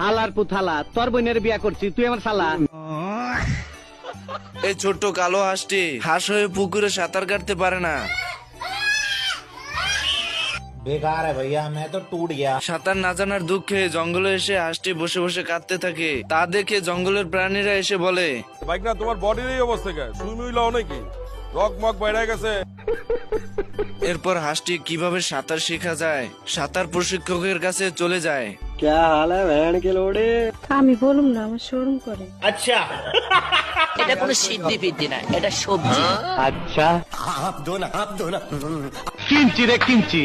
হালার পুথালা তোর বোনের বিয়া করছি তুই আমার শালা। এই ছোট্ট কালো হাঁসটি হাঁস হয়ে পুকুরে সাঁতার কাটতে পারে না। बेकार है भैया मैं तो टूट गया। সাঁতার না জানার দুঃখে জঙ্গলে এসে হাঁসটি বসে বসে কাঁদতে থাকে। তা দেখে জঙ্গলের প্রাণীরা এসে বলে, বাইক না তোমার বডির এই অবস্থা কে? সুইমিং লাও নাকি? রক মক বাইরে গেছে। এরপর হাঁসটি কিভাবে সাঁতার শেখা যায় সাঁতার প্রশিক্ষকের কাছে চলে যায়। আমি বলুম না, আমার শরম করে। এটা কোনো সিদ্ধি ফিদ্ধি না, এটা সবজি। আচ্ছা কিনছি রে কিনছি,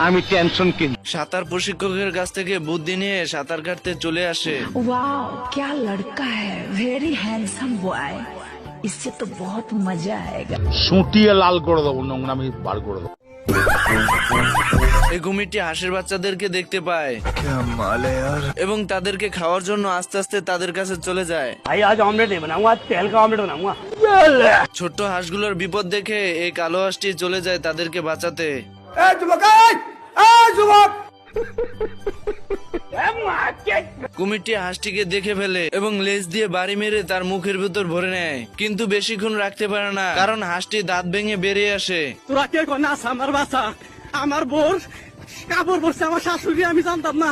আমি টেনশন কিনছি। সাঁতার প্রশিক্ষকের কাছ থেকে বুদ্ধি নিয়ে সাঁতার কাটতে চলে আসে। वाओ क्या लड़का है, वेरी हैंडसम बॉय, इससे तो बहुत मजा आएगा। সুটিয়ে লাল করে দেবো, নোংরামি বার করে দেবো। এই কুমিরটি হাঁসের বাচ্চাদেরকে দেখতে পায় এবং তাদেরকে খাওয়ার জন্য আস্তে আস্তে তাদের কাছে চলে যায়। ছোট্ট হাঁসগুলোর বিপদ দেখে এই কালো হাঁসটি চলে যায় তাদেরকে বাঁচাতে। কুমিরটি হাঁসটিকে দেখে ফেলে এবং লেজ দিয়ে বাড়ি মেরে তার মুখের ভিতর ভরে নেয়, কিন্তু বেশিক্ষণ রাখতে পারে না কারণ হাঁসটি দাঁত ভেঙে বেরিয়ে আসে। তোরা কে কোন আস আমার বাসা, আমার বোর কাপড় পরছে আমার শাশুড়ি, আমি জানতাম না।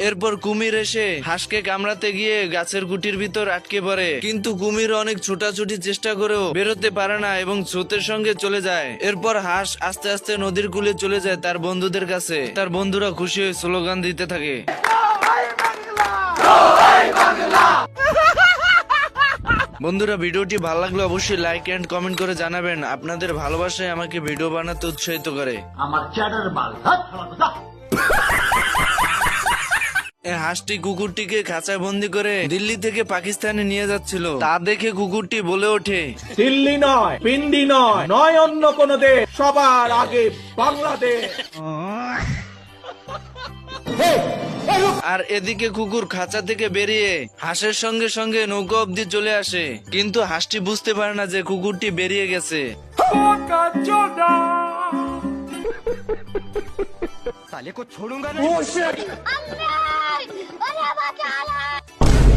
এরপর কুমির এসে হাঁসকে কামড়াতে গিয়ে গাছের কুটির ভিতর আটকে পড়ে, কিন্তু কুমির অনেক ছোটাছুটি চেষ্টা করেও বেরোতে পারে না এবং স্রোতের সঙ্গে চলে যায়। এরপর হাঁস আস্তে আস্তে নদীর কূলে চলে যায় তার বন্ধুদের কাছে। তার বন্ধুরা খুশি হয়ে স্লোগান দিতে থাকে। বন্ধুরা, ভিডিওটি ভালো লাগলে অবশ্যই লাইক এন্ড কমেন্ট করে জানাবেন। আপনাদের ভালোবাসায় আমাকে ভিডিও বানাতে উৎসাহিত করে। এই হাঁসটি কুকুরটিকে খাঁচায় বন্দি করে দিল্লি থেকে পাকিস্তানে নিয়ে যাচ্ছিল। তা দেখে কুকুরটি বলে ওঠে, दिल्ली নয়, পিন্ডি নয়, নয় অন্য কোন দেশ, সবার আগে বাংলাদেশ। আর এদিকে কুকুর খাঁচা থেকে বেরিয়ে হাঁসের সঙ্গে সঙ্গে নৌকা অব্দি চলে আসে, কিন্তু হাঁসটি বুঝতে পারে না যে কুকুরটি বেরিয়ে গেছে।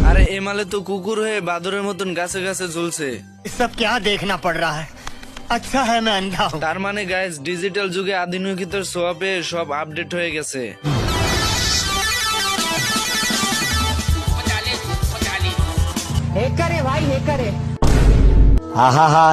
আরে এমালে তো কুকুর হয়ে বাদরের মতন গাছে গাছে ঝুলছে। सब क्या देखना पड़ रहा है? अच्छा है मैं अंधा हूँ। তার মানে গাইস, ডিজিটাল যুগে আধুনিকতার ছোঁয়া পেয়ে সব আপডেট হয়ে গেছে। हाँ हाँ हाँ